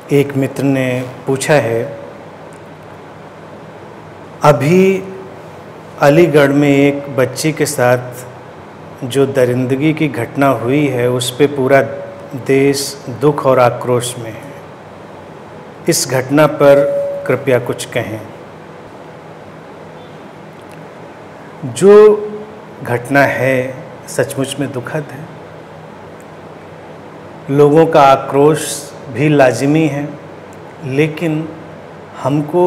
एक मित्र ने पूछा है, अभी अलीगढ़ में एक बच्ची के साथ जो दरिंदगी की घटना हुई है उस पे पूरा देश दुख और आक्रोश में है। इस घटना पर कृपया कुछ कहें। जो घटना है सचमुच में दुखद है। लोगों का आक्रोश भी लाजिमी है, लेकिन हमको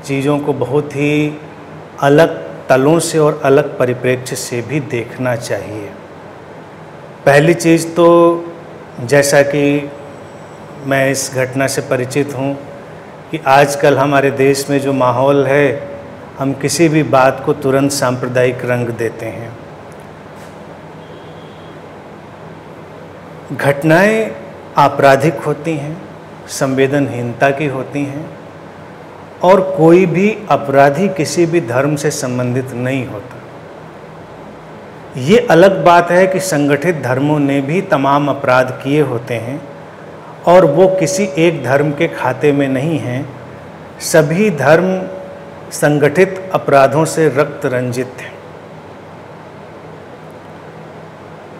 चीज़ों को बहुत ही अलग तलों से और अलग परिप्रेक्ष्य से भी देखना चाहिए। पहली चीज़ तो जैसा कि मैं इस घटना से परिचित हूँ कि आजकल हमारे देश में जो माहौल है, हम किसी भी बात को तुरंत सांप्रदायिक रंग देते हैं। घटनाएं आपराधिक होती हैं, संवेदनहीनता की होती हैं, और कोई भी अपराधी किसी भी धर्म से संबंधित नहीं होता। ये अलग बात है कि संगठित धर्मों ने भी तमाम अपराध किए होते हैं और वो किसी एक धर्म के खाते में नहीं हैं। सभी धर्म संगठित अपराधों से रक्त रंजित हैं।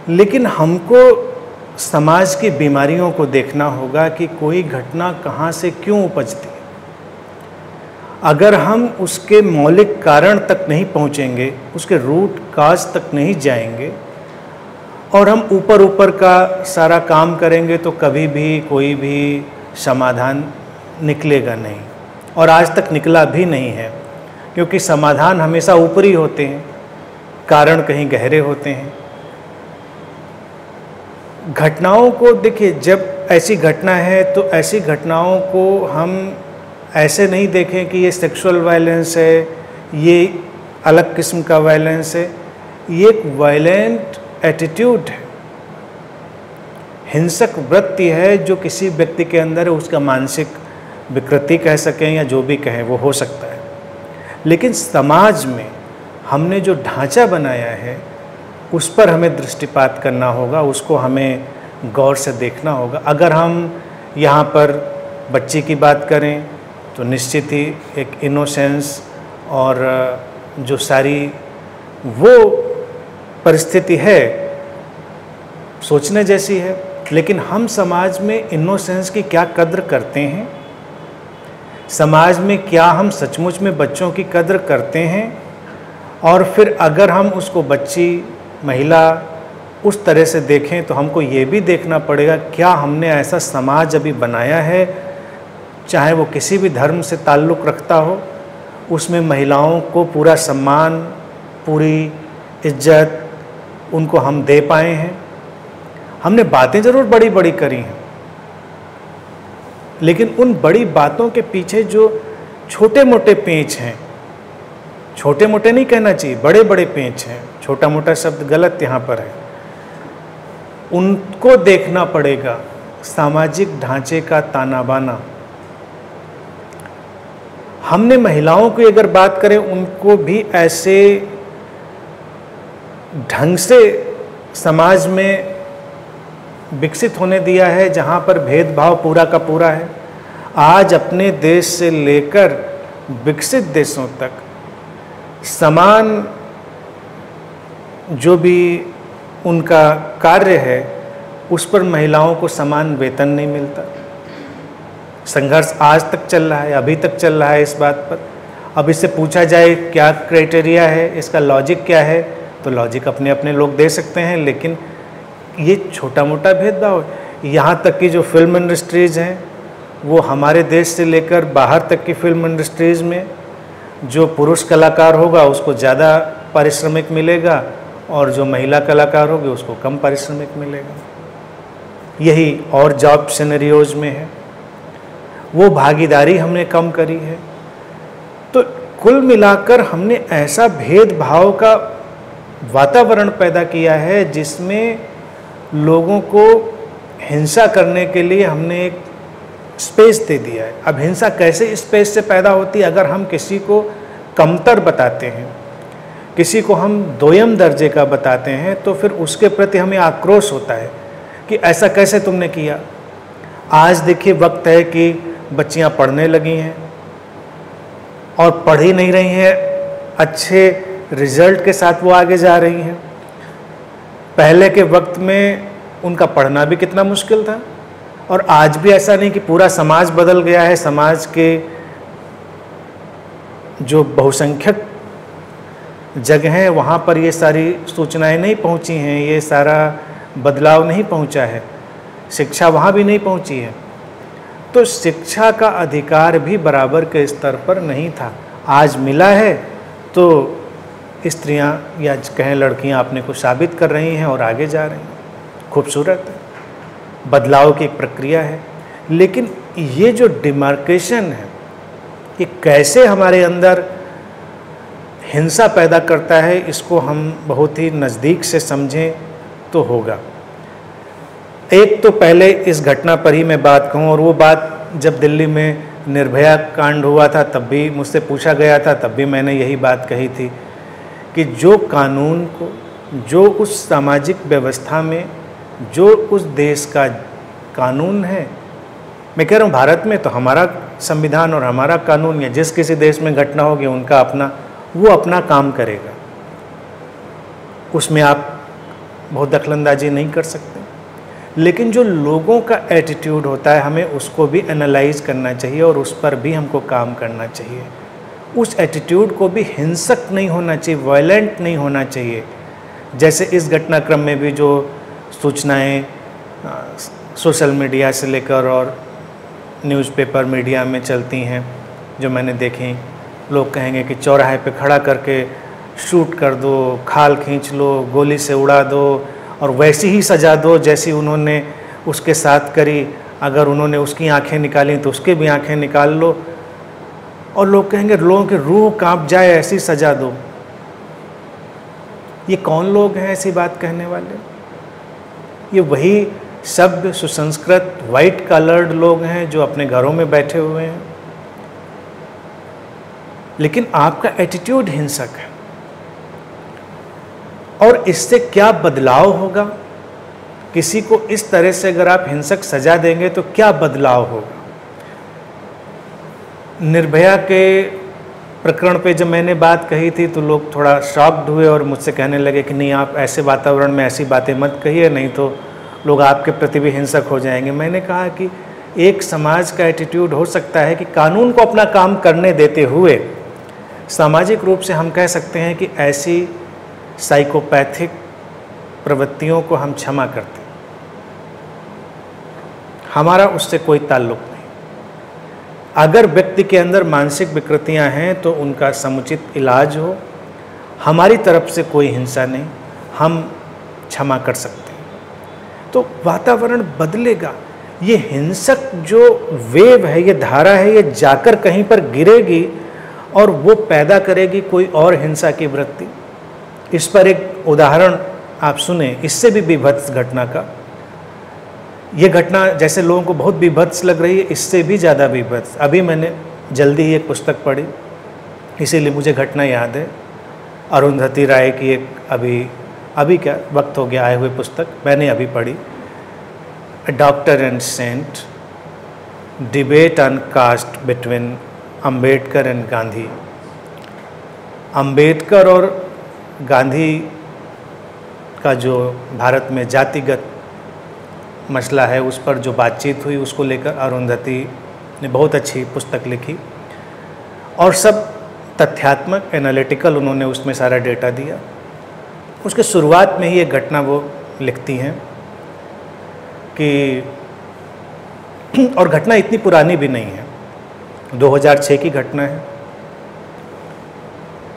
लेकिन हमको समाज की बीमारियों को देखना होगा कि कोई घटना कहाँ से क्यों उपजती है। अगर हम उसके मौलिक कारण तक नहीं पहुँचेंगे, उसके रूट काज तक नहीं जाएंगे और हम ऊपर ऊपर का सारा काम करेंगे तो कभी भी कोई भी समाधान निकलेगा नहीं, और आज तक निकला भी नहीं है, क्योंकि समाधान हमेशा ऊपरी होते हैं, कारण कहीं गहरे होते हैं। घटनाओं को देखिए, जब ऐसी घटना है तो ऐसी घटनाओं को हम ऐसे नहीं देखें कि ये सेक्सुअल वायलेंस है, ये अलग किस्म का वायलेंस है। ये एक वायलेंट एटीट्यूड है, हिंसक वृत्ति है जो किसी व्यक्ति के अंदर है। उसका मानसिक विकृति कह सकें या जो भी कहें, वो हो सकता है। लेकिन समाज में हमने जो ढांचा बनाया है उस पर हमें दृष्टिपात करना होगा, उसको हमें गौर से देखना होगा। अगर हम यहाँ पर बच्ची की बात करें तो निश्चित ही एक इनोसेंस और जो सारी वो परिस्थिति है सोचने जैसी है। लेकिन हम समाज में इनोसेंस की क्या कद्र करते हैं? समाज में क्या हम सचमुच में बच्चों की कद्र करते हैं? और फिर अगर हम उसको बच्ची, महिला उस तरह से देखें तो हमको ये भी देखना पड़ेगा क्या हमने ऐसा समाज अभी बनाया है, चाहे वो किसी भी धर्म से ताल्लुक़ रखता हो, उसमें महिलाओं को पूरा सम्मान, पूरी इज्जत उनको हम दे पाए हैं। हमने बातें ज़रूर बड़ी बड़ी करी हैं, लेकिन उन बड़ी बातों के पीछे जो छोटे मोटे पेंच हैं, छोटे मोटे नहीं कहना चाहिए, बड़े बड़े पेंच हैं, छोटा मोटा शब्द गलत यहाँ पर है, उनको देखना पड़ेगा। सामाजिक ढांचे का ताना बाना। हमने महिलाओं की अगर बात करें, उनको भी ऐसे ढंग से समाज में विकसित होने दिया है जहाँ पर भेदभाव पूरा का पूरा है। आज अपने देश से लेकर विकसित देशों तक समान जो भी उनका कार्य है उस पर महिलाओं को समान वेतन नहीं मिलता। संघर्ष आज तक चल रहा है, अभी तक चल रहा है इस बात पर। अब इससे पूछा जाए क्या क्राइटेरिया है, इसका लॉजिक क्या है, तो लॉजिक अपने अपने लोग दे सकते हैं, लेकिन ये छोटा मोटा भेदभाव है। यहाँ तक कि जो फिल्म इंडस्ट्रीज़ हैं वो हमारे देश से लेकर बाहर तक की फिल्म इंडस्ट्रीज़ में जो पुरुष कलाकार होगा उसको ज़्यादा पारिश्रमिक मिलेगा और जो महिला कलाकार होगी उसको कम पारिश्रमिक मिलेगा। यही और जॉब सिनेरियोज में है, वो भागीदारी हमने कम करी है। तो कुल मिलाकर हमने ऐसा भेदभाव का वातावरण पैदा किया है जिसमें लोगों को हिंसा करने के लिए हमने एक स्पेस दे दिया है। अब हिंसा कैसे स्पेस से पैदा होती है? अगर हम किसी को कमतर बताते हैं, किसी को हम दोयम दर्जे का बताते हैं, तो फिर उसके प्रति हमें आक्रोश होता है कि ऐसा कैसे तुमने किया। आज देखिए वक्त है कि बच्चियां पढ़ने लगी हैं और पढ़ ही नहीं रही हैं, अच्छे रिजल्ट के साथ वो आगे जा रही हैं। पहले के वक्त में उनका पढ़ना भी कितना मुश्किल था, और आज भी ऐसा नहीं कि पूरा समाज बदल गया है। समाज के जो बहुसंख्यक जगह हैं वहाँ पर ये सारी सूचनाएं नहीं पहुँची हैं, ये सारा बदलाव नहीं पहुँचा है, शिक्षा वहाँ भी नहीं पहुँची है। तो शिक्षा का अधिकार भी बराबर के स्तर पर नहीं था। आज मिला है तो स्त्रियां या कहें लड़कियां अपने को साबित कर रही हैं और आगे जा रही हैं। खूबसूरत है, बदलाव की एक प्रक्रिया है। लेकिन ये जो डिमार्केशन है ये कैसे हमारे अंदर हिंसा पैदा करता है, इसको हम बहुत ही नज़दीक से समझें तो होगा। एक तो पहले इस घटना पर ही मैं बात कहूँ, और वो बात जब दिल्ली में निर्भया कांड हुआ था तब भी मुझसे पूछा गया था, तब भी मैंने यही बात कही थी कि जो कानून को, जो उस सामाजिक व्यवस्था में, जो उस देश का कानून है, मैं कह रहा हूँ भारत में तो हमारा संविधान और हमारा कानून, या जिस किसी देश में घटना होगी उनका अपना, वो अपना काम करेगा, उसमें आप बहुत दखलंदाजी नहीं कर सकते। लेकिन जो लोगों का एटीट्यूड होता है हमें उसको भी एनालाइज करना चाहिए और उस पर भी हमको काम करना चाहिए। उस एटीट्यूड को भी हिंसक नहीं होना चाहिए, वायलेंट नहीं होना चाहिए। जैसे इस घटनाक्रम में भी जो सूचनाएं सोशल मीडिया से लेकर और न्यूज़पेपर मीडिया में चलती हैं, जो मैंने देखी, लोग कहेंगे कि चौराहे पे खड़ा करके शूट कर दो, खाल खींच लो, गोली से उड़ा दो और वैसी ही सजा दो जैसी उन्होंने उसके साथ करी। अगर उन्होंने उसकी आंखें निकाली तो उसके भी आंखें निकाल लो, और लोग कहेंगे लोगों की रूह कांप जाए ऐसी सजा दो। ये कौन लोग हैं ऐसी बात कहने वाले? ये वही सभ्य, सुसंस्कृत, वाइट कलर्ड लोग हैं जो अपने घरों में बैठे हुए हैं। लेकिन आपका एटीट्यूड हिंसक है, और इससे क्या बदलाव होगा? किसी को इस तरह से अगर आप हिंसक सजा देंगे तो क्या बदलाव होगा? निर्भया के प्रकरण पे जब मैंने बात कही थी तो लोग थोड़ा शॉक्ड हुए और मुझसे कहने लगे कि नहीं, आप ऐसे वातावरण में ऐसी बातें मत कहिए, नहीं तो लोग आपके प्रति भी हिंसक हो जाएंगे। मैंने कहा कि एक समाज का एटीट्यूड हो सकता है कि कानून को अपना काम करने देते हुए सामाजिक रूप से हम कह सकते हैं कि ऐसी साइकोपैथिक प्रवृत्तियों को हम क्षमा करते हैं, हमारा उससे कोई ताल्लुक नहीं। अगर व्यक्ति के अंदर मानसिक विकृतियां हैं तो उनका समुचित इलाज हो, हमारी तरफ से कोई हिंसा नहीं, हम क्षमा कर सकते हैं, तो वातावरण बदलेगा। ये हिंसक जो वेव है, ये धारा है, ये जाकर कहीं पर गिरेगी और वो पैदा करेगी कोई और हिंसा की वृत्ति। इस पर एक उदाहरण आप सुने, इससे भी बीभत्स घटना का। ये घटना जैसे लोगों को बहुत बीभत्स लग रही है, इससे भी ज़्यादा बीभत्स। अभी मैंने जल्दी ही एक पुस्तक पढ़ी, इसीलिए मुझे घटना याद है। अरुंधति राय की एक अभी क्या वक्त हो गया आए हुए पुस्तक मैंने अभी पढ़ी, a doctor and saint, debate on caste between Ambedkar and Gandhi. Ambedkar और गांधी का जो भारत में जातिगत मसला है उस पर जो बातचीत हुई, उसको लेकर अरुंधति ने बहुत अच्छी पुस्तक लिखी और सब तथ्यात्मक, एनालिटिकल उन्होंने उसमें सारा डेटा दिया। उसके शुरुआत में ही एक घटना वो लिखती हैं कि, और घटना इतनी पुरानी भी नहीं है, 2006 की घटना है।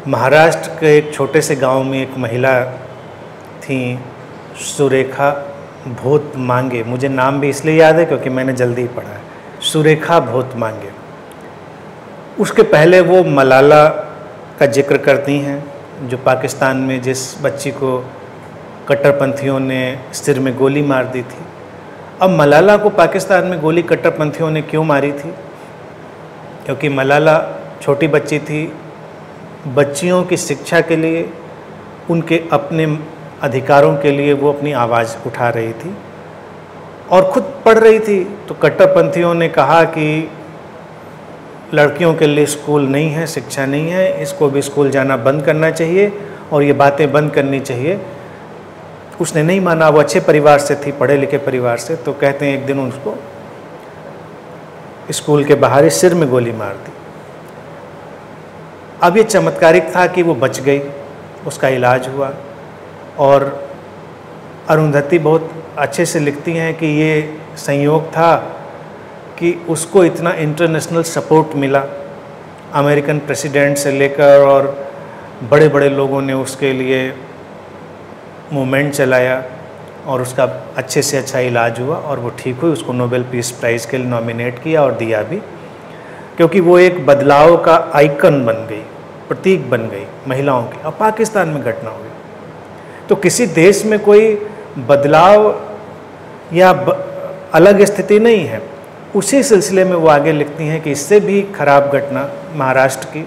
महाराष्ट्र के एक छोटे से गांव में एक महिला थी, सुरेखा भोतमांगे, मुझे नाम भी इसलिए याद है क्योंकि मैंने जल्दी ही पढ़ा है, सुरेखा भोतमांगे। उसके पहले वो मलाला का जिक्र करती हैं, जो पाकिस्तान में जिस बच्ची को कट्टरपंथियों ने सिर में गोली मार दी थी। अब मलाला को पाकिस्तान में गोली कट्टरपंथियों ने क्यों मारी थी? क्योंकि मलाला छोटी बच्ची थी, बच्चियों की शिक्षा के लिए, उनके अपने अधिकारों के लिए वो अपनी आवाज़ उठा रही थी। और खुद पढ़ रही थी। तो कट्टरपंथियों ने कहा कि लड़कियों के लिए स्कूल नहीं है, शिक्षा नहीं है, इसको भी स्कूल जाना बंद करना चाहिए और ये बातें बंद करनी चाहिए। उसने नहीं माना। वो अच्छे परिवार से थी, पढ़े लिखे परिवार से। तो कहते हैं एक दिन उसको स्कूल के बाहर ही सिर में गोली मार दी। अब ये चमत्कारिक था कि वो बच गई, उसका इलाज हुआ। और अरुंधति बहुत अच्छे से लिखती हैं कि ये संयोग था कि उसको इतना इंटरनेशनल सपोर्ट मिला, अमेरिकन प्रेसिडेंट से लेकर, और बड़े बड़े लोगों ने उसके लिए मूवमेंट चलाया और उसका अच्छे से अच्छा इलाज हुआ और वो ठीक हुई। उसको नोबेल पीस प्राइज़ के लिए नॉमिनेट किया और दिया भी, क्योंकि वो एक बदलाव का आइकन बन गई, प्रतीक बन गई महिलाओं की। अब पाकिस्तान में घटना हुई तो किसी देश में कोई बदलाव या अलग स्थिति नहीं है। उसी सिलसिले में वो आगे लिखती हैं कि इससे भी खराब घटना महाराष्ट्र की,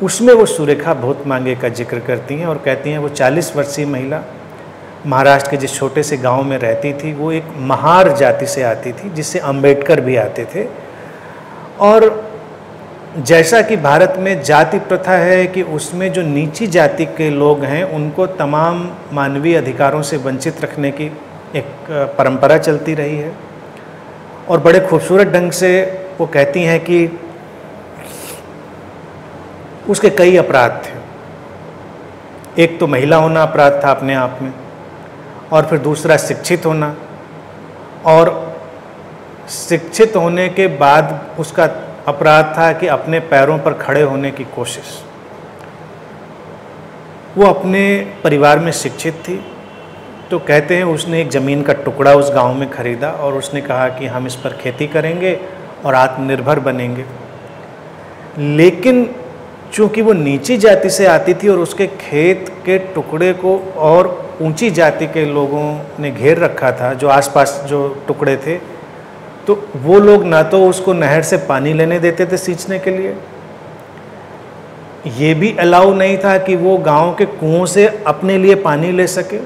उसमें वो सुरेखा बहुत मांगे का जिक्र करती हैं और कहती हैं वो 40 वर्षीय महिला महाराष्ट्र के जिस छोटे से गांव में रहती थी, वो एक महार जाति से आती थी जिससे अंबेडकर भी आते थे। और जैसा कि भारत में जाति प्रथा है कि उसमें जो नीची जाति के लोग हैं उनको तमाम मानवीय अधिकारों से वंचित रखने की एक परंपरा चलती रही है। और बड़े खूबसूरत ढंग से वो कहती हैं कि उसके कई अपराध थे। एक तो महिला होना अपराध था अपने आप में, और फिर दूसरा शिक्षित होना, और शिक्षित होने के बाद उसका अपराध था कि अपने पैरों पर खड़े होने की कोशिश। वो अपने परिवार में शिक्षित थी, तो कहते हैं उसने एक ज़मीन का टुकड़ा उस गांव में ख़रीदा और उसने कहा कि हम इस पर खेती करेंगे और आत्मनिर्भर बनेंगे। लेकिन चूँकि वो नीची जाति से आती थी और उसके खेत के टुकड़े को और ऊंची जाति के लोगों ने घेर रखा था, जो आसपास जो टुकड़े थे, तो वो लोग ना तो उसको नहर से पानी लेने देते थे सींचने के लिए, ये भी अलाउ नहीं था कि वो गांव के कुओं से अपने लिए पानी ले सके।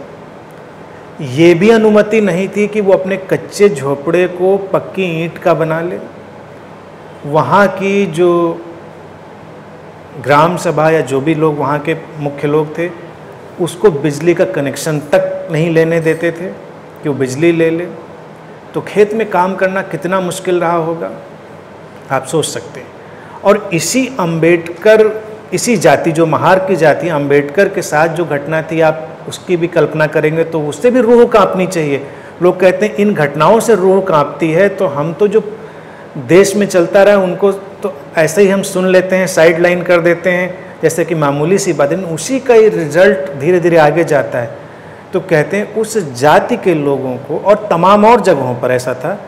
ये भी अनुमति नहीं थी कि वो अपने कच्चे झोपड़े को पक्की ईंट का बना ले। वहाँ की जो ग्राम सभा या जो भी लोग वहाँ के मुख्य लोग थे, उसको बिजली का कनेक्शन तक नहीं लेने देते थे कि वो बिजली ले ले। तो खेत में काम करना कितना मुश्किल रहा होगा, आप सोच सकते हैं। और इसी अंबेडकर, इसी जाति, जो महार की जाति, अंबेडकर के साथ जो घटना थी, आप उसकी भी कल्पना करेंगे तो उससे भी रूह कांपनी चाहिए। लोग कहते हैं इन घटनाओं से रूह कांपती है, तो हम तो जो देश में चलता रहा उनको तो ऐसे ही हम सुन लेते हैं, साइड लाइन कर देते हैं जैसे कि मामूली सी बात है, उसी का ही रिजल्ट धीरे धीरे आगे जाता है। तो कहते हैं उस जाति के लोगों को, और तमाम और जगहों पर ऐसा था,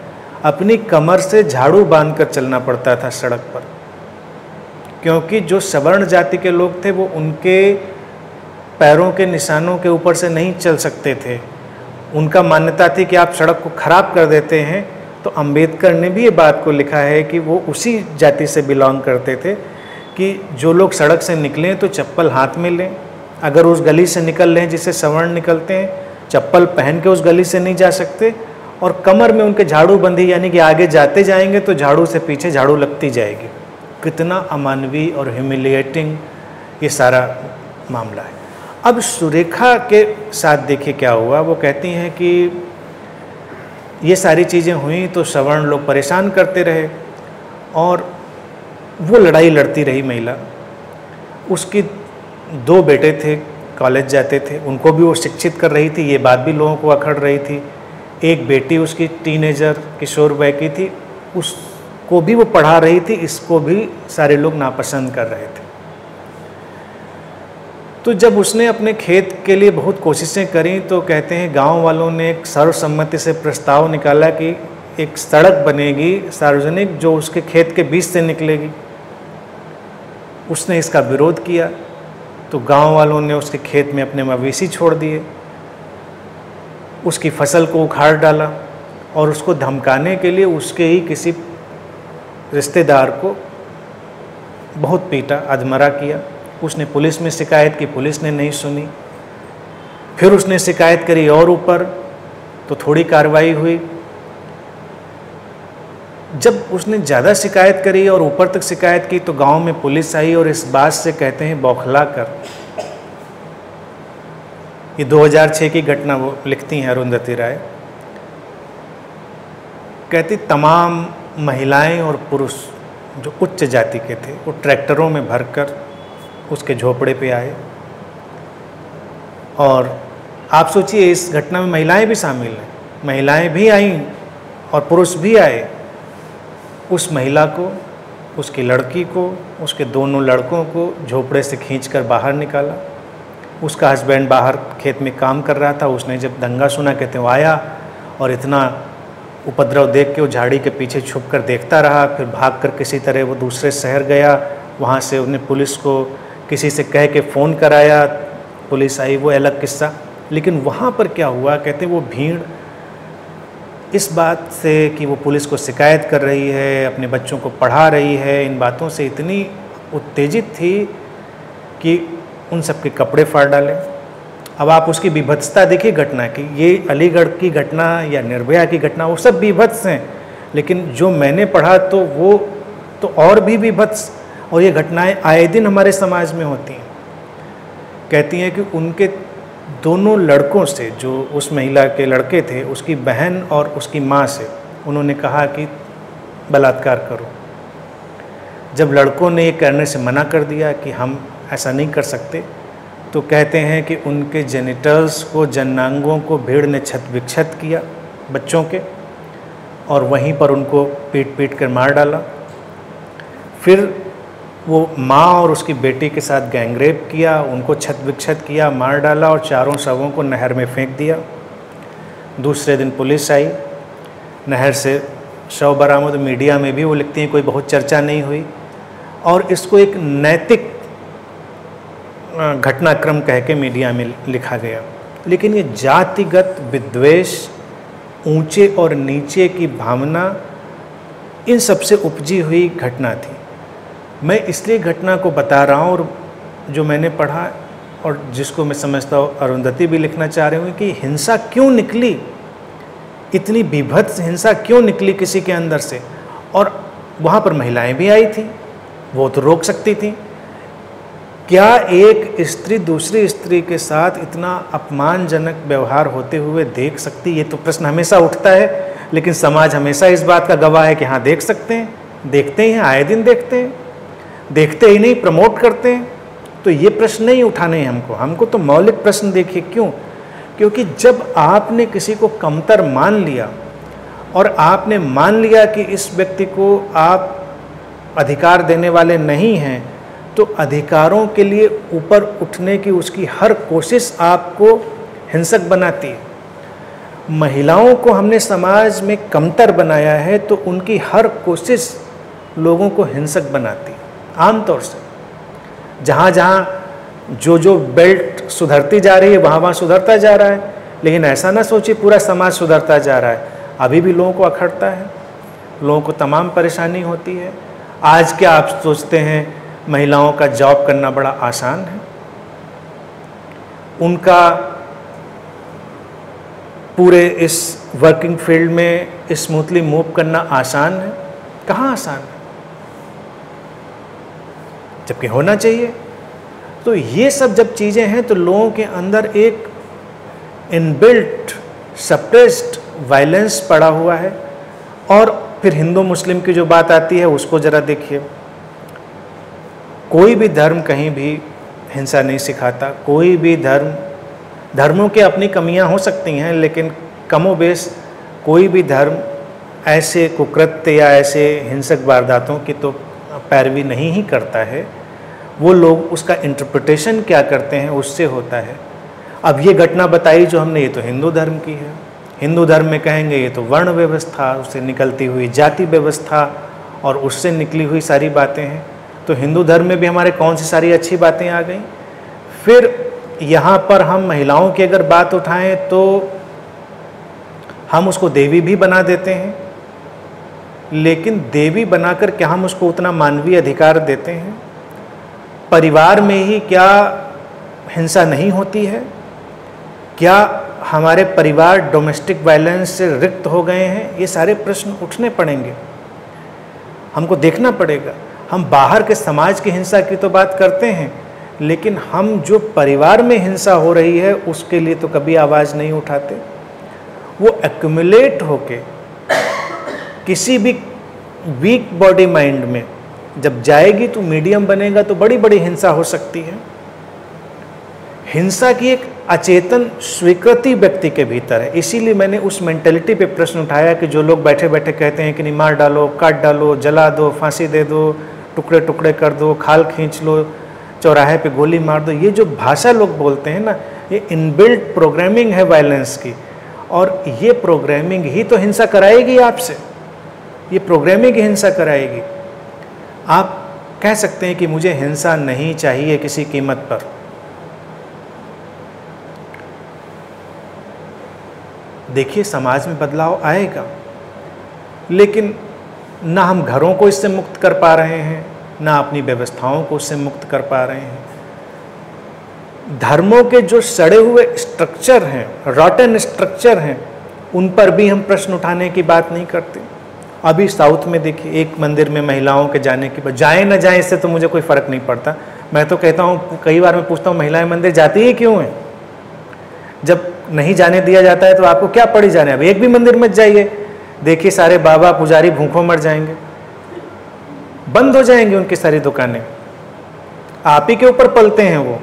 अपनी कमर से झाड़ू बांधकर चलना पड़ता था सड़क पर, क्योंकि जो सवर्ण जाति के लोग थे वो उनके पैरों के निशानों के ऊपर से नहीं चल सकते थे। उनका मान्यता थी कि आप सड़क को खराब कर देते हैं। तो अंबेडकर ने भी ये बात को लिखा है कि वो उसी जाति से बिलोंग करते थे कि जो लोग सड़क से निकलें तो चप्पल हाथ में लें, अगर उस गली से निकल लें जिससे सवर्ण निकलते हैं, चप्पल पहन के उस गली से नहीं जा सकते, और कमर में उनके झाड़ू बंधी, यानी कि आगे जाते जाएंगे तो झाड़ू से पीछे झाड़ू लगती जाएगी। कितना अमानवीय और ह्यूमिलिएटिंग ये सारा मामला है। अब सुरेखा के साथ देखिए क्या हुआ। वो कहती हैं कि ये सारी चीज़ें हुई तो सवर्ण लोग परेशान करते रहे और वो लड़ाई लड़ती रही महिला। उसकी 2 बेटे थे, कॉलेज जाते थे, उनको भी वो शिक्षित कर रही थी, ये बात भी लोगों को अखड़ रही थी। एक बेटी उसकी टीनेजर किशोर वय की थी, उसको भी वो पढ़ा रही थी, इसको भी सारे लोग नापसंद कर रहे थे। तो जब उसने अपने खेत के लिए बहुत कोशिशें करी तो कहते हैं गांव वालों ने एक सर्वसम्मति से प्रस्ताव निकाला कि एक सड़क बनेगी सार्वजनिक जो उसके खेत के बीच से निकलेगी। उसने इसका विरोध किया तो गांव वालों ने उसके खेत में अपने मवेशी छोड़ दिए, उसकी फसल को उखाड़ डाला और उसको धमकाने के लिए उसके ही किसी रिश्तेदार को बहुत पीटा, अधमरा किया। उसने पुलिस में शिकायत की, पुलिस ने नहीं सुनी। फिर उसने शिकायत करी और ऊपर, तो थोड़ी कार्रवाई हुई जब उसने ज़्यादा शिकायत करी और ऊपर तक शिकायत की तो गांव में पुलिस आई और इस बात से कहते हैं बौखला कर, ये 2006 की घटना वो लिखती हैं अरुंधति राय, कहती तमाम महिलाएं और पुरुष जो उच्च जाति के थे वो ट्रैक्टरों में भरकर उसके झोपड़े पे आए। और आप सोचिए इस घटना में महिलाएं भी शामिल हैं, महिलाएं भी आईं और पुरुष भी आए। उस महिला को, उसकी लड़की को, उसके दोनों लड़कों को झोपड़े से खींचकर बाहर निकाला। उसका हस्बैंड बाहर खेत में काम कर रहा था, उसने जब दंगा सुना कहते वो आया और इतना उपद्रव देख के वो झाड़ी के पीछे छुप कर देखता रहा, फिर भागकर किसी तरह वो दूसरे शहर गया। वहाँ से उसने पुलिस को किसी से कह के फ़ोन कराया, पुलिस आई, वो अलग किस्सा। लेकिन वहाँ पर क्या हुआ, कहते वो भीड़ इस बात से कि वो पुलिस को शिकायत कर रही है, अपने बच्चों को पढ़ा रही है, इन बातों से इतनी उत्तेजित थी कि उन सब के कपड़े फाड़ डाले। अब आप उसकी बीभत्सता देखिए घटना की, ये अलीगढ़ की घटना या निर्भया की घटना वो सब बीभत्स हैं, लेकिन जो मैंने पढ़ा तो वो तो और भी बीभत्स। और ये घटनाएं आए दिन हमारे समाज में होती हैं। कहती हैं कि उनके दोनों लड़कों से, जो उस महिला के लड़के थे, उसकी बहन और उसकी माँ से उन्होंने कहा कि बलात्कार करो। जब लड़कों ने ये करने से मना कर दिया कि हम ऐसा नहीं कर सकते, तो कहते हैं कि उनके जेनिटल्स को, जननांगों को भीड़ ने छत विक्षत किया बच्चों के, और वहीं पर उनको पीट पीट कर मार डाला। फिर वो माँ और उसकी बेटी के साथ गैंगरेप किया, उनको छत विक्षत किया, मार डाला और चारों शवों को नहर में फेंक दिया। दूसरे दिन पुलिस आई, नहर से शव बरामद, मीडिया में भी वो लिखती हैं कोई बहुत चर्चा नहीं हुई, और इसको एक नैतिक घटनाक्रम कह के मीडिया में लिखा गया। लेकिन ये जातिगत विद्वेष, ऊंचे और नीचे की भावना, इन सबसे उपजी हुई घटना थी। मैं इसलिए घटना को बता रहा हूँ, और जो मैंने पढ़ा और जिसको मैं समझता हूँ अरुंधति भी लिखना चाह रहे हूँ कि हिंसा क्यों निकली, इतनी बीभत्स हिंसा क्यों निकली किसी के अंदर से। और वहाँ पर महिलाएं भी आई थी, वो तो रोक सकती थी। क्या एक स्त्री दूसरी स्त्री के साथ इतना अपमानजनक व्यवहार होते हुए देख सकती? ये तो प्रश्न हमेशा उठता है, लेकिन समाज हमेशा इस बात का गवाह है कि हाँ देख सकते हैं, देखते ही हैं, आए दिन देखते हैं, देखते ही नहीं प्रमोट करते हैं। तो ये प्रश्न नहीं उठाने हैं हमको तो मौलिक प्रश्न देखिए। क्यों? क्योंकि जब आपने किसी को कमतर मान लिया और आपने मान लिया कि इस व्यक्ति को आप अधिकार देने वाले नहीं हैं, तो अधिकारों के लिए ऊपर उठने की उसकी हर कोशिश आपको हिंसक बनाती है। महिलाओं को हमने समाज में कमतर बनाया है तो उनकी हर कोशिश लोगों को हिंसक बनाती है। आमतौर से जहाँ जहाँ जो बेल्ट सुधरती जा रही है वहाँ वहाँ सुधरता जा रहा है, लेकिन ऐसा ना सोचिए पूरा समाज सुधरता जा रहा है। अभी भी लोगों को अखड़ता है, लोगों को तमाम परेशानी होती है। आज क्या आप सोचते हैं महिलाओं का जॉब करना बड़ा आसान है? उनका पूरे इस वर्किंग फील्ड में स्मूथली मूव करना आसान है? कहाँ आसान है, जबकि होना चाहिए। तो ये सब जब चीज़ें हैं तो लोगों के अंदर एक इनबिल्ट सप्रेस्ड वायलेंस पड़ा हुआ है। और फिर हिंदू मुस्लिम की जो बात आती है उसको ज़रा देखिए। कोई भी धर्म कहीं भी हिंसा नहीं सिखाता, कोई भी धर्मों के अपनी कमियां हो सकती हैं, लेकिन कमोबेश कोई भी धर्म ऐसे कुकृत्य या ऐसे हिंसक वारदातों की तो पैरवी नहीं ही करता है। वो लोग उसका इंटरप्रिटेशन क्या करते हैं उससे होता है। अब ये घटना बताई जो हमने, ये तो हिंदू धर्म की है। हिंदू धर्म में कहेंगे ये तो वर्ण व्यवस्था, उससे निकलती हुई जाति व्यवस्था और उससे निकली हुई सारी बातें हैं। तो हिंदू धर्म में भी हमारे कौन सी सारी अच्छी बातें आ गई। फिर यहाँ पर हम महिलाओं की अगर बात उठाएं तो हम उसको देवी भी बना देते हैं, लेकिन देवी बनाकर क्या हम उसको उतना मानवीय अधिकार देते हैं? परिवार में ही क्या हिंसा नहीं होती है? क्या हमारे परिवार डोमेस्टिक वायलेंस से रिक्त हो गए हैं? ये सारे प्रश्न उठने पड़ेंगे। हमको देखना पड़ेगा। हम बाहर के समाज की हिंसा की तो बात करते हैं, लेकिन हम जो परिवार में हिंसा हो रही है उसके लिए तो कभी आवाज़ नहीं उठाते। वो एक्यूमुलेट होके किसी भी वीक बॉडी माइंड में जब जाएगी तो मीडियम बनेगा, तो बड़ी बड़ी हिंसा हो सकती है। हिंसा की एक अचेतन स्वीकृति व्यक्ति के भीतर है। इसीलिए मैंने उस मेंटेलिटी पे प्रश्न उठाया कि जो लोग बैठे बैठे कहते हैं कि नहीं, मार डालो, काट डालो, जला दो, फांसी दे दो, टुकड़े टुकड़े कर दो, खाल खींच लो, चौराहे पे गोली मार दो, ये जो भाषा लोग बोलते हैं ना, ये इनबिल्ट प्रोग्रामिंग है वायलेंस की। और ये प्रोग्रामिंग ही तो हिंसा कराएगी आपसे, ये प्रोग्रामिंग ही हिंसा कराएगी। आप कह सकते हैं कि मुझे हिंसा नहीं चाहिए किसी कीमत पर, देखिए समाज में बदलाव आएगा, लेकिन ना हम घरों को इससे मुक्त कर पा रहे हैं, ना अपनी व्यवस्थाओं को उससे मुक्त कर पा रहे हैं। धर्मों के जो सड़े हुए स्ट्रक्चर हैं, रॉटन स्ट्रक्चर हैं, उन पर भी हम प्रश्न उठाने की बात नहीं करते। अभी साउथ में देखिए, एक मंदिर में महिलाओं के जाने की बात, जाए ना जाए इससे तो मुझे कोई फ़र्क नहीं पड़ता। मैं तो कहता हूँ, कई बार मैं पूछता हूँ, महिलाएं मंदिर जाती ही क्यों हैं? जब नहीं जाने दिया जाता है तो आपको क्या पड़ी जाने? अब एक भी मंदिर मत जाइए, देखिए सारे बाबा पुजारी भूखों मर जाएंगे, बंद हो जाएंगी उनकी सारी दुकानें, आप ही के ऊपर पलते हैं वो।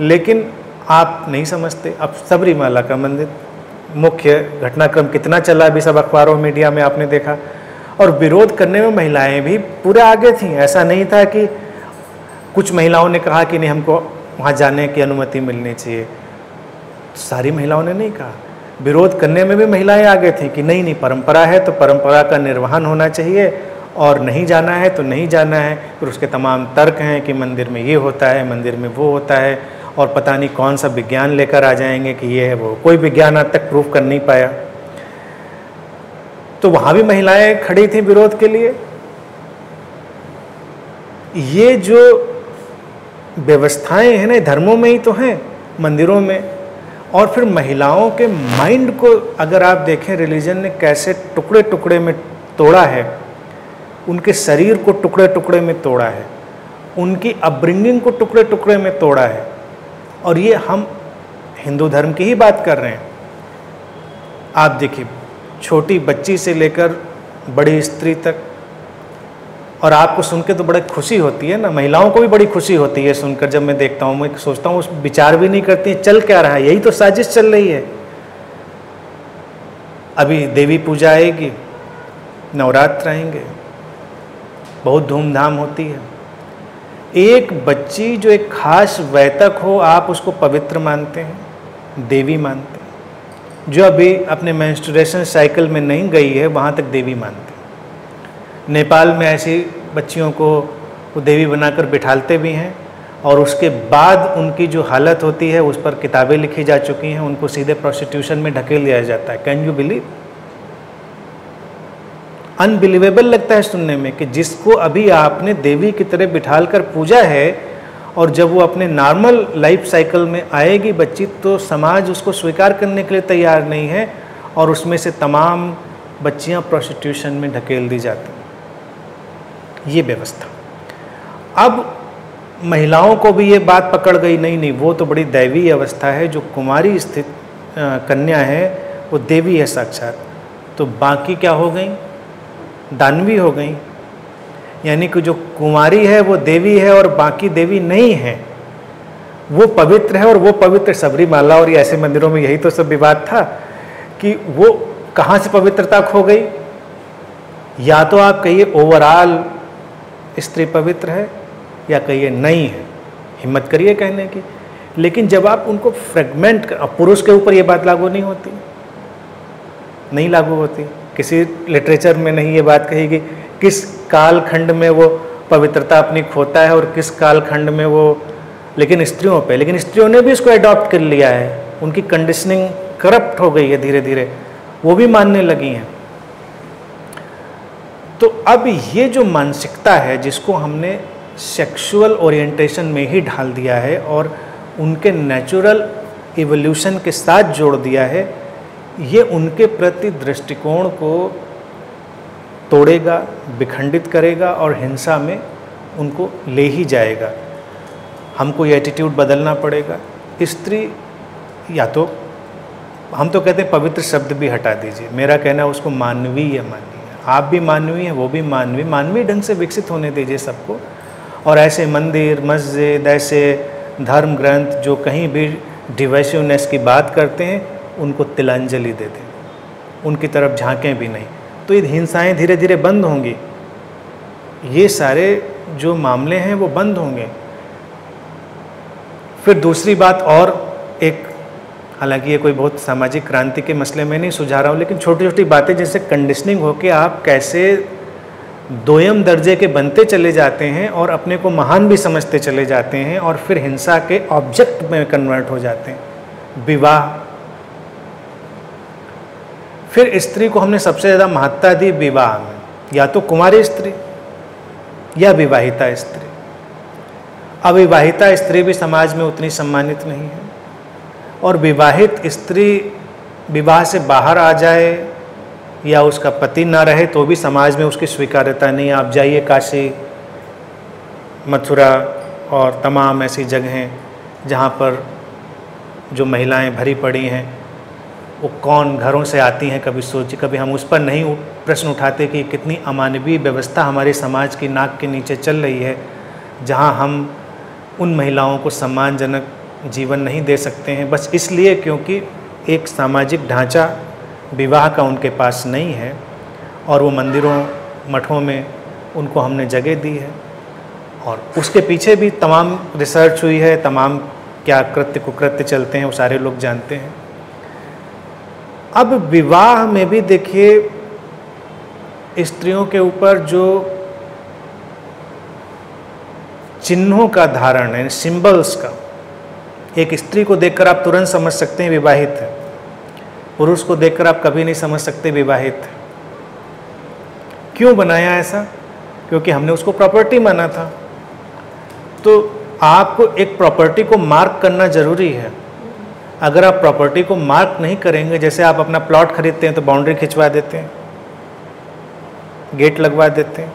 लेकिन आप नहीं समझते। अब सबरीमाला का मंदिर, मुख्य घटनाक्रम कितना चला अभी सब अखबारों मीडिया में आपने देखा, और विरोध करने में महिलाएं भी पूरे आगे थीं। ऐसा नहीं था कि कुछ महिलाओं ने कहा कि नहीं हमको वहाँ जाने की अनुमति मिलनी चाहिए, सारी महिलाओं ने नहीं कहा। विरोध करने में भी महिलाएं आगे थीं कि नहीं नहीं, परंपरा है तो परंपरा का निर्वहन होना चाहिए, और नहीं जाना है तो नहीं जाना है। फिर उसके तमाम तर्क हैं कि मंदिर में ये होता है, मंदिर में वो होता है, और पता नहीं कौन सा विज्ञान लेकर आ जाएंगे कि ये है वो। कोई विज्ञान आज तक प्रूफ कर नहीं पाया। तो वहाँ भी महिलाएं खड़ी थी विरोध के लिए। ये जो व्यवस्थाएं हैं ना, धर्मों में ही तो हैं, मंदिरों में। और फिर महिलाओं के माइंड को अगर आप देखें, रिलीजन ने कैसे टुकड़े टुकड़े में तोड़ा है, उनके शरीर को टुकड़े टुकड़े में तोड़ा है, उनकी अपब्रिंगिंग को टुकड़े टुकड़े में तोड़ा है। और ये हम हिंदू धर्म की ही बात कर रहे हैं। आप देखिए, छोटी बच्ची से लेकर बड़ी स्त्री तक, और आपको सुन के तो बड़ी खुशी होती है ना, महिलाओं को भी बड़ी खुशी होती है सुनकर। जब मैं देखता हूँ, मैं सोचता हूँ, उस विचार भी नहीं करती है चल क्या रहा है, यही तो साजिश चल रही है। अभी देवी पूजा आएगी, नवरात्र आएंगे, बहुत धूमधाम होती है। एक बच्ची जो एक खास वैतक हो, आप उसको पवित्र मानते हैं, देवी मानते हैं। जो अभी अपने मेंस्ट्रुएशन साइकिल में नहीं गई है, वहाँ तक देवी मानते हैं। नेपाल में ऐसी बच्चियों को वो देवी बनाकर बिठालते भी हैं, और उसके बाद उनकी जो हालत होती है उस पर किताबें लिखी जा चुकी हैं, उनको सीधे प्रोस्टिट्यूशन में ढकेल दिया जाता है। Can you believe? अनबिलीवेबल लगता है सुनने में कि जिसको अभी आपने देवी की तरह बिठाल कर पूजा है, और जब वो अपने नॉर्मल लाइफ साइकिल में आएगी बच्ची, तो समाज उसको स्वीकार करने के लिए तैयार नहीं है, और उसमें से तमाम बच्चियां प्रोस्टिट्यूशन में ढकेल दी जाती। ये व्यवस्था। अब महिलाओं को भी ये बात पकड़ गई, नहीं नहीं, वो तो बड़ी दैवीय अवस्था है, जो कुमारी स्थित कन्या है वो देवी है साक्षात। तो बाकी क्या हो गई? दानवी हो गई। यानी कि जो कुमारी है वो देवी है, और बाकी देवी नहीं है, वो पवित्र है। और वो पवित्र सबरीमाला और ऐसे मंदिरों में यही तो सब विवाद था कि वो कहाँ से पवित्रता खो गई। या तो आप कहिए ओवरऑल स्त्री पवित्र है, या कहिए नहीं है, हिम्मत करिए कहने की। लेकिन जब आप उनको फ्रेगमेंट, पुरुष के ऊपर ये बात लागू नहीं होती, नहीं लागू होती। किसी लिटरेचर में नहीं ये बात कही कि किस कालखंड में वो पवित्रता अपनी खोता है और किस कालखंड में वो, लेकिन स्त्रियों पे, लेकिन स्त्रियों ने भी इसको अडॉप्ट कर लिया है। उनकी कंडीशनिंग करप्ट हो गई है धीरे धीरे, वो भी मानने लगी हैं। तो अब ये जो मानसिकता है, जिसको हमने सेक्सुअल ओरिएंटेशन में ही ढाल दिया है और उनके नेचुरल इवोल्यूशन के साथ जोड़ दिया है, ये उनके प्रति दृष्टिकोण को तोड़ेगा, विखंडित करेगा और हिंसा में उनको ले ही जाएगा। हमको ये एटीट्यूड बदलना पड़ेगा। स्त्री या तो हम तो कहते हैं पवित्र शब्द भी हटा दीजिए, मेरा कहना है उसको मानवीय मानिए। आप भी मानवीय हैं, वो भी मानवीय, मानवीय ढंग से विकसित होने दीजिए सबको। और ऐसे मंदिर, मस्जिद, ऐसे धर्म ग्रंथ जो कहीं भी डिवाइसिवनेस की बात करते हैं, उनको तिलांजलि दे दें, उनकी तरफ झांकें भी नहीं, तो ये हिंसाएं धीरे धीरे बंद होंगी। ये सारे जो मामले हैं वो बंद होंगे। फिर दूसरी बात और एक, हालांकि ये कोई बहुत सामाजिक क्रांति के मसले में नहीं सुझा रहा हूँ, लेकिन छोटी छोटी बातें जैसे कंडीशनिंग होके आप कैसे दोयम दर्जे के बनते चले जाते हैं और अपने को महान भी समझते चले जाते हैं और फिर हिंसा के ऑब्जेक्ट में कन्वर्ट हो जाते हैं। विवाह, फिर स्त्री को हमने सबसे ज़्यादा महत्ता दी विवाह में, या तो कुंवारी स्त्री या विवाहिता स्त्री। अविवाहिता स्त्री भी समाज में उतनी सम्मानित नहीं है, और विवाहित स्त्री विवाह से बाहर आ जाए या उसका पति ना रहे तो भी समाज में उसकी स्वीकार्यता नहीं। आप जाइए काशी, मथुरा और तमाम ऐसी जगहें जहाँ पर जो महिलाएं भरी पड़ी हैं, वो कौन घरों से आती हैं, कभी सोचिए, कभी हम उस पर नहीं प्रश्न उठाते कि कितनी अमानवीय व्यवस्था हमारे समाज की नाक के नीचे चल रही है, जहाँ हम उन महिलाओं को सम्मानजनक जीवन नहीं दे सकते हैं, बस इसलिए क्योंकि एक सामाजिक ढांचा विवाह का उनके पास नहीं है और वो मंदिरों मठों में उनको हमने जगह दी है। और उसके पीछे भी तमाम रिसर्च हुई है, तमाम क्या कृत्य कुकृत्य चलते हैं वो सारे लोग जानते हैं। अब विवाह में भी देखिए स्त्रियों के ऊपर जो चिन्हों का धारण है, सिंबल्स का, एक स्त्री को देखकर आप तुरंत समझ सकते हैं विवाहित है, पुरुष को देखकर आप कभी नहीं समझ सकते विवाहित है। क्यों बनाया ऐसा? क्योंकि हमने उसको प्रॉपर्टी माना था। तो आपको एक प्रॉपर्टी को मार्क करना जरूरी है। अगर आप प्रॉपर्टी को मार्क नहीं करेंगे, जैसे आप अपना प्लॉट खरीदते हैं तो बाउंड्री खिंचवा देते हैं, गेट लगवा देते हैं,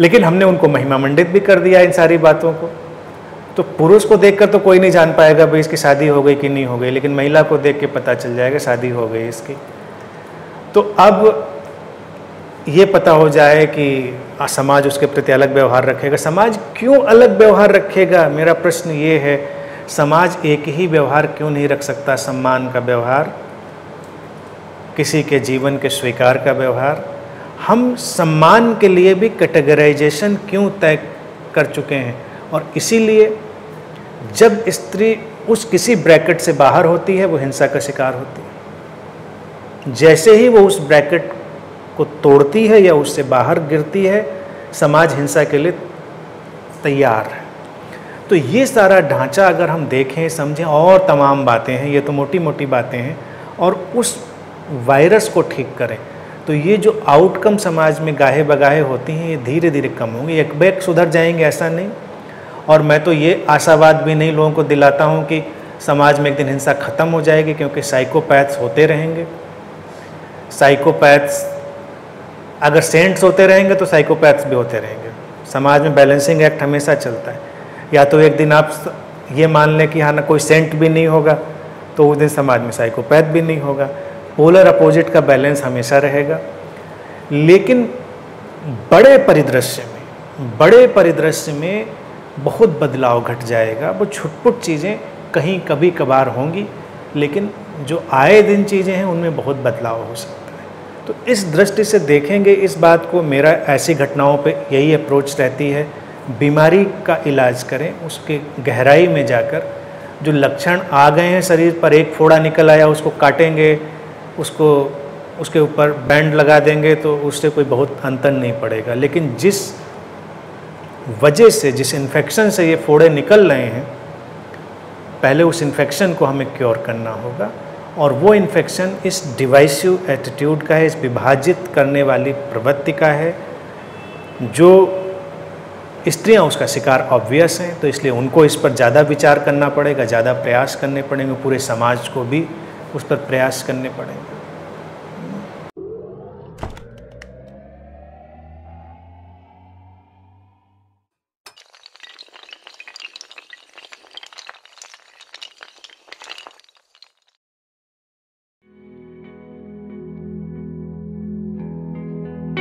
लेकिन हमने उनको महिमा मंडित भी कर दिया इन सारी बातों को। तो पुरुष को देखकर तो कोई नहीं जान पाएगा भाई इसकी शादी हो गई कि नहीं हो गई, लेकिन महिला को देख के पता चल जाएगा शादी हो गई इसकी। तो अब ये पता हो जाए कि समाज उसके प्रति अलग व्यवहार रखेगा। समाज क्यों अलग व्यवहार रखेगा? मेरा प्रश्न ये है, समाज एक ही व्यवहार क्यों नहीं रख सकता? सम्मान का व्यवहार, किसी के जीवन के स्वीकार का व्यवहार। हम सम्मान के लिए भी कैटेगराइजेशन क्यों तय कर चुके हैं? और इसीलिए जब स्त्री उस किसी ब्रैकेट से बाहर होती है वो हिंसा का शिकार होती है। जैसे ही वो उस ब्रैकेट को तोड़ती है या उससे बाहर गिरती है, समाज हिंसा के लिए तैयार है। तो ये सारा ढांचा अगर हम देखें, समझें, और तमाम बातें हैं, ये तो मोटी मोटी बातें हैं, और उस वायरस को ठीक करें, तो ये जो आउटकम समाज में गाहे बगाहे होती हैं ये धीरे धीरे कम होंगे। एक बैग सुधर जाएंगे ऐसा नहीं। और मैं तो ये आशावाद भी नहीं लोगों को दिलाता हूँ कि समाज में एक दिन हिंसा ख़त्म हो जाएगी, क्योंकि साइकोपैथ्स होते रहेंगे। साइकोपैथ्स अगर सेंट्स होते रहेंगे तो साइकोपैथ्स भी होते रहेंगे। समाज में बैलेंसिंग एक्ट हमेशा चलता है। या तो एक दिन आप ये मान लें कि हाँ ना कोई सेंट भी नहीं होगा, तो उस दिन समाज में साइकोपैथ भी नहीं होगा। पोलर अपोजिट का बैलेंस हमेशा रहेगा। लेकिन बड़े परिदृश्य में बहुत बदलाव घट जाएगा। वो छुटपुट चीज़ें कहीं कभी कभार होंगी, लेकिन जो आए दिन चीज़ें हैं उनमें बहुत बदलाव हो सकता है। तो इस दृष्टि से देखेंगे इस बात को। मेरा ऐसी घटनाओं पे यही अप्रोच रहती है, बीमारी का इलाज करें, उसके गहराई में जाकर। जो लक्षण आ गए हैं शरीर पर, एक फोड़ा निकल आया उसको काटेंगे, उसको उसके ऊपर बैंड लगा देंगे तो उससे कोई बहुत अंतर नहीं पड़ेगा। लेकिन जिस वजह से, जिस इन्फेक्शन से ये फोड़े निकल रहे हैं, पहले उस इन्फेक्शन को हमें क्योर करना होगा। और वो इन्फेक्शन इस डिवाइसिव एटीट्यूड का है, इस विभाजित करने वाली प्रवृत्ति का है। जो स्त्रियां उसका शिकार ऑब्वियस हैं, तो इसलिए उनको इस पर ज़्यादा विचार करना पड़ेगा, ज़्यादा प्रयास करने पड़ेंगे। पूरे समाज को भी उस पर प्रयास करने पड़ेंगे।